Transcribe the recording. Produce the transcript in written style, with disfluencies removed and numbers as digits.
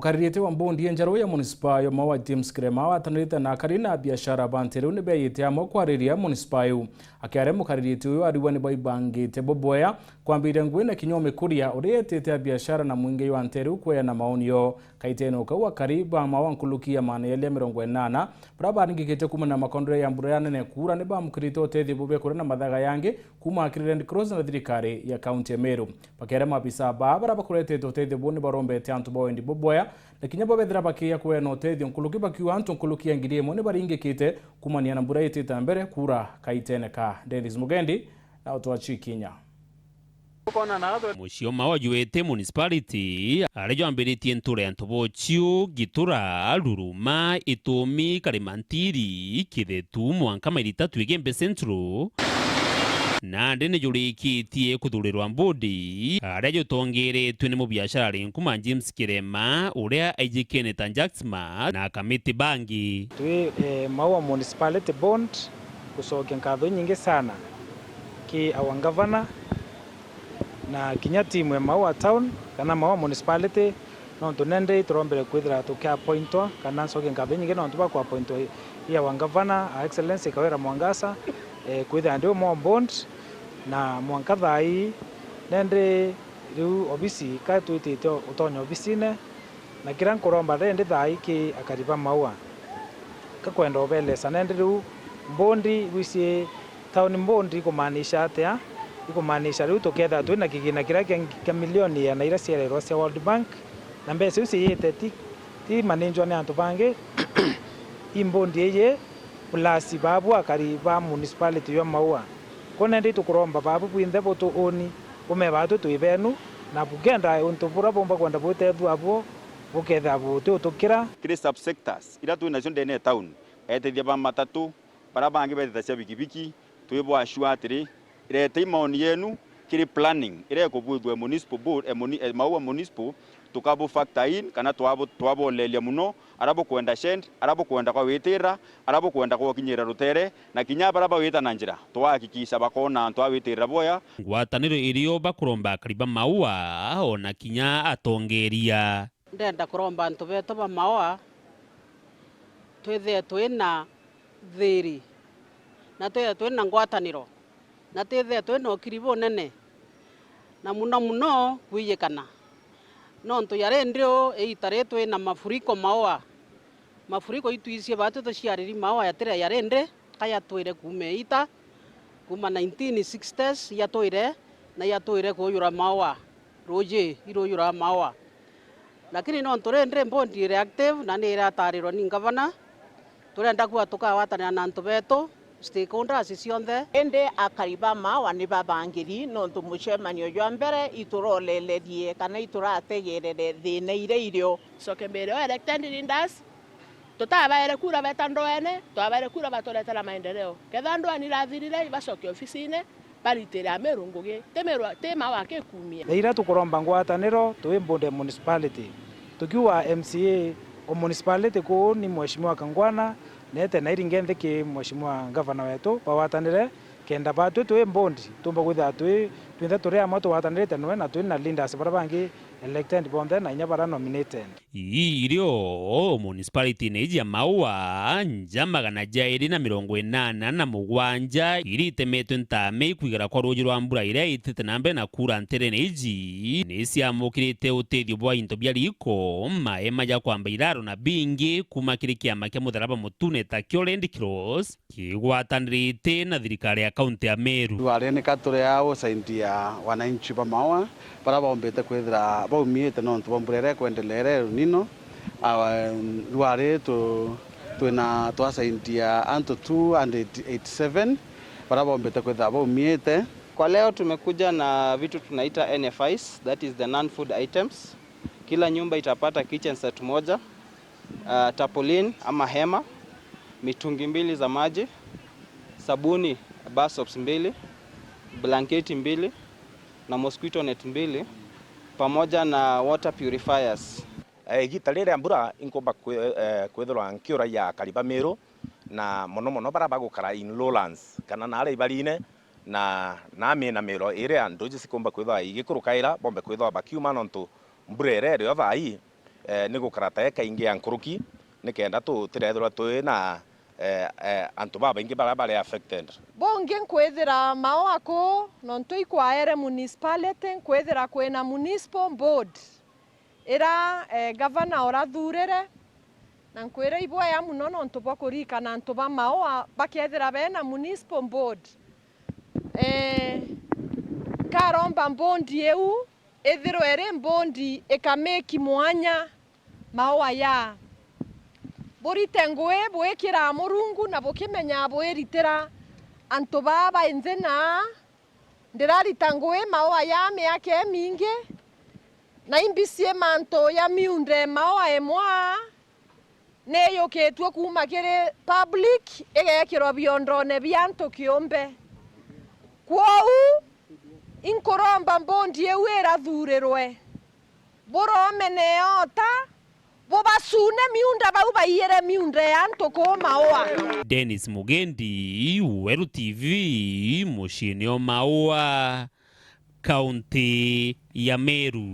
mukaririte wa mbondi enjaro ya municipal yo mawa James Kirema watanirite na karina biashara banteru ne beyite amo kwariria municipal akiare mukaririte uyo ariwa ne baibangite boboya kwambire ngwene kinyome kuria uriyete biashara na mwinge wa nteru kwe na maonio kaiteno kwa kariba mawankulukia mane yele 80 braba ningikete kuma na makondre ya mburana ne kura ne ba mukirite otethi bube kura na madhaga yange kuma akirend cross na thirikari ya county ya Meru pakere mabisa babara bakurete otethi bone barombe tantu boendi boboya na kinyabo bethira bakia kwe no otethi nkuluki bakiwa antu nkulukia ngidie mone baringikite kuma ni anambura yete mbere kura kaitene ka Dennis Mugendi na otoachi Kinya Mucio mawajuete municipality arejo ambiritie nture antobochio gitura ruruma itomi karimantiri kithetu mwanka mairita twigembe centro na ndene jurikitie kuthurirwa mbodi arejo tongeretwe ni mubiashara rinkuma James Kirema uria aijikene Tanjaxma na kamiti bangi twi mawa municipality bond kusokia nkatho nyingi sana ki our governor na kinya timu ya Maua town kana Maua municipality no tunende turombere kwithira tukia pointwa kana soke ngatho nyingi no tuba kwa pointwa ya wangavana excellence Kawira Mwangasa kwithira ndio mo bond na mwankathai nende riu obisi ka twitite utonyo obisine na kira nkuromba rende thai ki akariba Maua kakwenda obelesa nende riu bondi wisi town bondi kumanisha atia ikumanisha riu tuketha twina kigina kira kia milioni ya naira ciarerwa cia World Bank na mbeca ici yite ti manenjwa ni antu bangi imbondi eye plus babu akariba municipality ya Maua kone ndi tukuromba babu bwinthe butu oni ume batu twibenu na bugenda untu bura bomba kwenda butethu abo buketha butu tukira kire subsectors ira twina cio ndene town etethia ba matatu para bangi betha cia bikibiki twibwa ashwatiri irete imoni yenu kiri planning ire kubudwe municipal board Maua municipal tukabo factor in kana twabo lelia muno arabo kwenda shend arabo kwenda kwa witira arabo kwenda kwa kinyira rutere na kinya baraba wita na njira twahakikisha bakona twawitira boya ngwataniro irio bakuromba kariba Maua ona kinya atongeria ndenda kuromba antu beto ba Maua twethe twina thiri na twethe twina ngwataniro na tethe twena okiribo nene na muno kwiyekana no ntu yare ndio eitare twena mafuriko Maua mafuriko ituisie batu toshiariri Maua yatire yarende kaya twire kumeita kuma 1960s ya toire na ya toire kuyura Maua roje iroyura Maua lakini no nturendre mbondi reactive na ni iratarirwa ni governor turenda kwa tukawatana na ntu beto stakeholders cionthe ende akariba Maua ni babangiri no tumucemanio jwa mbere iturolelerie kana iturategerere thina ire irio soke mbere o elected leaders tutabaere kura betandoene twabaere kura batoretera maendeleo ketha ndo anirathirire bacoke ofisine baritira merungugi temerwa tema wake kumia ira tukuromba ngwataniro twimbude municipality tukiwa MCA o municipality ko ni mheshimiwa Kangwana nete na iringethe ki mheshimiwa governor wetu bawatanire kenda batu twe mbondi tumba kwitha twinthe turi amo twatanirite nwe na twina leaders bara bangi elected bonde na inya bara nominated irio municipality neji ya Maua njama kana jairi na 87 iritemetwe ntame kwigera kwa roji rwa mbura ire itete nambe na kura ntere neji niciamukirite utethio bwa into bia riko maema ja kwamba iraro na bingi kuma kiri kiama kia mutharaba mutune ta Red Cross kigwatanirite na thirikari ya county ya Meru rwarene kature yao saidia wananchi ba Maua para bombete kwithira baumiete no ntubomburere kwendelere nino rware twina twasaidia anto 287 para bombete kwithira baumiete. Kwa leo tumekuja na vitu tunaita NFIs, that is the non-food items. Kila nyumba itapata kitchen set moja, tapolin ama hema, mitungi 2 za maji, sabuni bar soaps 2, blanketi 2 na mosquito net 2 pamoja na water purifiers. Gitarire mbura inkomba kwethirwa nkiura ya kariba Meru na mono bara bagukara in lowlands kana na ibarine na na Meru ire andu jisikomba kwethwa igikurukaira bombe kwethwa bakiuma nontu mbura ire yo thai nĩ gũkarata kaingĩ ya nkũrũki nĩkenda tũtirethũra twĩ na antu babaingĩ bara bare affected. Bonge nkwethera mao ako nonto ikwaere municipality nkwethera kwena municipal board era governor orathurere na nkwera ibwa ya muno nonto bakurika na nto ba mao bakethera bena municipal board karomba bondi eu ethiro ere bondi ekameki mwanya mao ya borite ngwe bwekira murungu na bukimenya bweritera anto baba enzena ndirarita ngwe mao ya miake mingi na imbisie manto ya miunde mao emwa neyo ketwe kuma kire public egekiro biondone byanto kiombe kwou inkoromba mbondi ewera thurirwe boromene ota bobasune miunda bau baiyere miunde yanto ko maoa. Dennis Mugendi, Weru TV, Mushinio Maoa, County ya Meru.